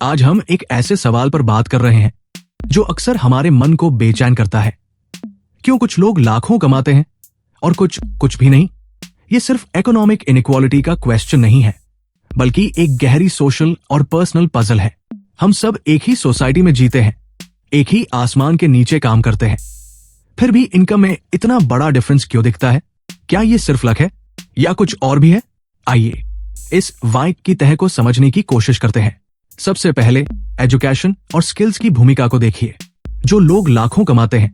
आज हम एक ऐसे सवाल पर बात कर रहे हैं जो अक्सर हमारे मन को बेचैन करता है। क्यों कुछ लोग लाखों कमाते हैं और कुछ भी नहीं? ये सिर्फ इकोनॉमिक इनइक्वालिटी का क्वेश्चन नहीं है, बल्कि एक गहरी सोशल और पर्सनल पजल है। हम सब एक ही सोसाइटी में जीते हैं, एक ही आसमान के नीचे काम करते हैं, फिर भी इनकम में इतना बड़ा डिफरेंस क्यों दिखता है? क्या ये सिर्फ लक है या कुछ और भी है? आइए इस वाई की तह को समझने की कोशिश करते हैं। सबसे पहले एजुकेशन और स्किल्स की भूमिका को देखिए। जो लोग लाखों कमाते हैं,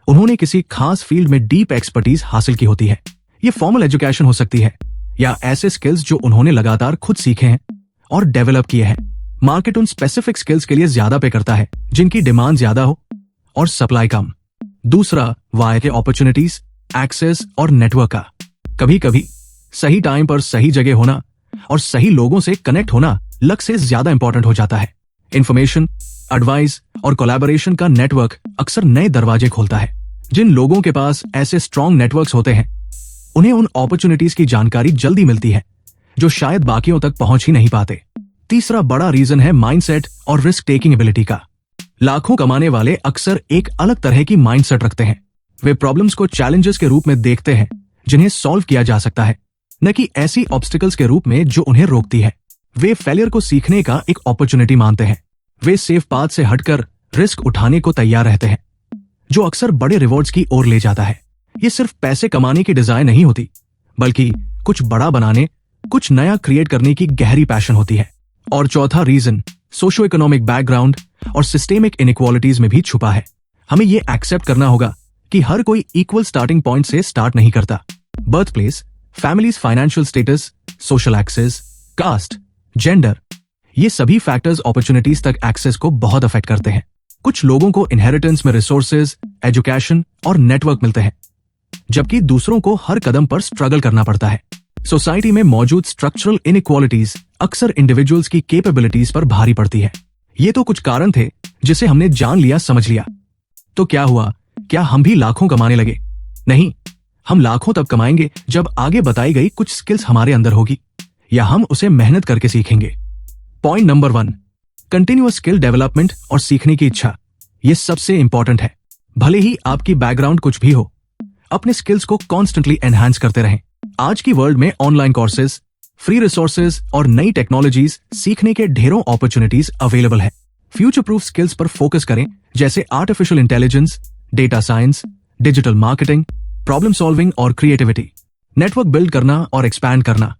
उन्होंने किसी खास फील्ड में डीप एक्सपर्टीज हासिल की होती है। ये फॉर्मल एजुकेशन हो सकती है या ऐसे स्किल्स जो उन्होंने लगातार खुद सीखे हैं और डेवलप किए हैं। मार्केट उन स्पेसिफिक स्किल्स के लिए ज्यादा पे करता है जिनकी डिमांड ज्यादा हो और सप्लाई कम। दूसरा वाई के अपॉर्चुनिटीज, एक्सेस और नेटवर्क का। कभी कभी सही टाइम पर सही जगह होना और सही लोगों से कनेक्ट होना लक से ज्यादा इंपॉर्टेंट हो जाता है। इंफॉर्मेशन, एडवाइस और कोलैबोरेशन का नेटवर्क अक्सर नए दरवाजे खोलता है। जिन लोगों के पास ऐसे स्ट्रॉन्ग नेटवर्क्स होते हैं, उन्हें उन अपॉर्चुनिटीज की जानकारी जल्दी मिलती है जो शायद बाकियों तक पहुंच ही नहीं पाते। तीसरा बड़ा रीजन है माइंडसेट और रिस्क टेकिंग एबिलिटी का। लाखों कमाने वाले अक्सर एक अलग तरह की माइंडसेट रखते हैं। वे प्रॉब्लम्स को चैलेंजेस के रूप में देखते हैं जिन्हें सॉल्व किया जा सकता है, न कि ऐसी ऑब्स्टिकल्स के रूप में जो उन्हें रोकती है। वे फेलियर को सीखने का एक अपॉर्चुनिटी मानते हैं। वे सेफ पाथ से हटकर रिस्क उठाने को तैयार रहते हैं, जो अक्सर बड़े रिवॉर्ड्स की ओर ले जाता है। ये सिर्फ पैसे कमाने की डिजाइन नहीं होती, बल्कि कुछ बड़ा बनाने, कुछ नया क्रिएट करने की गहरी पैशन होती है। और चौथा रीजन सोशो इकोनॉमिक बैकग्राउंड और सिस्टेमिक इनइक्वालिटीज में भी छुपा है। हमें ये एक्सेप्ट करना होगा कि हर कोई इक्वल स्टार्टिंग पॉइंट से स्टार्ट नहीं करता। Birth place, families financial status, social access, caste, gender, ये सभी फैक्टर्स अपॉर्चुनिटीज तक एक्सेस को बहुत अफेक्ट करते हैं। कुछ लोगों को इनहेरिटेंस में रिसोर्सेज, एजुकेशन और नेटवर्क मिलते हैं, जबकि दूसरों को हर कदम पर स्ट्रगल करना पड़ता है। सोसाइटी में मौजूद स्ट्रक्चरल इनइक्वालिटीज अक्सर इंडिविजुअल्स की कैपेबिलिटीज पर भारी पड़ती है। ये तो कुछ कारण थे जिसे हमने जान लिया, समझ लिया। तो क्या हुआ? क्या हम भी लाखों कमाने लगे? नहीं, हम लाखों तब कमाएंगे जब आगे बताई गई कुछ स्किल्स हमारे अंदर होगी या हम उसे मेहनत करके सीखेंगे। Point number 1, continuous skill development और सीखने की इच्छा। यह सबसे इंपॉर्टेंट है। भले ही आपकी बैकग्राउंड कुछ भी हो, अपने स्किल्स को कॉन्स्टेंटली एनहांस करते रहें। आज की वर्ल्ड में ऑनलाइन कोर्सेज, फ्री रिसोर्सेज और नई टेक्नोलॉजीज सीखने के ढेरों अपॉर्चुनिटीज अवेलेबल है। फ्यूचर प्रूफ स्किल्स पर फोकस करें, जैसे artificial intelligence, data science, digital marketing, problem solving और क्रिएटिविटी। नेटवर्क बिल्ड करना और एक्सपैंड करना।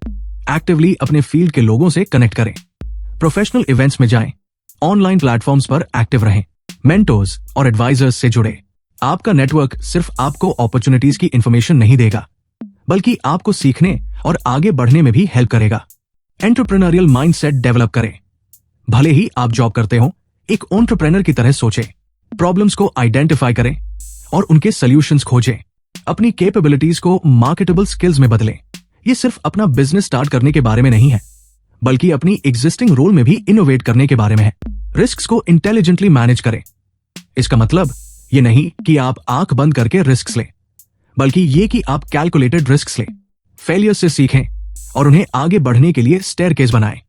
एक्टिवली अपने फील्ड के लोगों से कनेक्ट करें। प्रोफेशनल इवेंट्स में जाएं। ऑनलाइन प्लेटफॉर्म्स पर एक्टिव रहें। मेंटोर्स और एडवाइजर्स से जुड़े। आपका नेटवर्क सिर्फ आपको अपॉर्चुनिटीज की इंफॉर्मेशन नहीं देगा, बल्कि आपको सीखने और आगे बढ़ने में भी हेल्प करेगा। एंटरप्रेन्योरियल माइंडसेट डेवलप करें। भले ही आप जॉब करते हो, एक एंटरप्रेन्योर की तरह सोचें। प्रॉब्लम्स को आइडेंटिफाई करें और उनके सॉल्यूशंस खोजें। अपनी कैपेबिलिटीज को मार्केटेबल स्किल्स में बदलें। ये सिर्फ अपना बिजनेस स्टार्ट करने के बारे में नहीं है, बल्कि अपनी एग्जिस्टिंग रोल में भी इनोवेट करने के बारे में है। रिस्क्स को इंटेलिजेंटली मैनेज करें। इसका मतलब ये नहीं कि आप आंख बंद करके रिस्क्स लें, बल्कि ये कि आप कैलकुलेटेड रिस्क्स लें। फेलियर से सीखें और उन्हें आगे बढ़ने के लिए स्टेयरकेस बनाएं।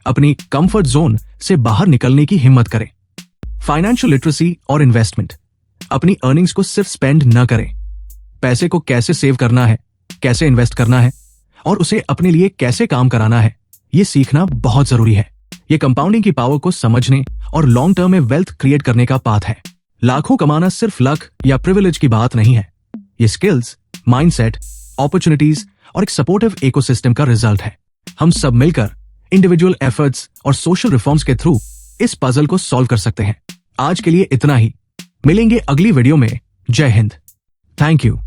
अपनी कंफर्ट जोन से बाहर निकलने की हिम्मत करें। फाइनेंशियल लिटरेसी और इन्वेस्टमेंट। अपनी अर्निंग्स को सिर्फ स्पेंड न करें। पैसे को कैसे सेव करना है, कैसे इन्वेस्ट करना है और उसे अपने लिए कैसे काम कराना है, ये सीखना बहुत जरूरी है। ये कंपाउंडिंग की पावर को समझने और लॉन्ग टर्म में वेल्थ क्रिएट करने का पाथ है। लाखों कमाना सिर्फ लक या प्रिविलेज की बात नहीं है। ये स्किल्स, माइंडसेट, अपॉर्चुनिटीज और एक सपोर्टिव इकोसिस्टम का रिजल्ट है। हम सब मिलकर इंडिविजुअल एफर्ट्स और सोशल रिफॉर्म्स के थ्रू इस पजल को सॉल्व कर सकते हैं। आज के लिए इतना ही। मिलेंगे अगली वीडियो में। जय हिंद। Thank you.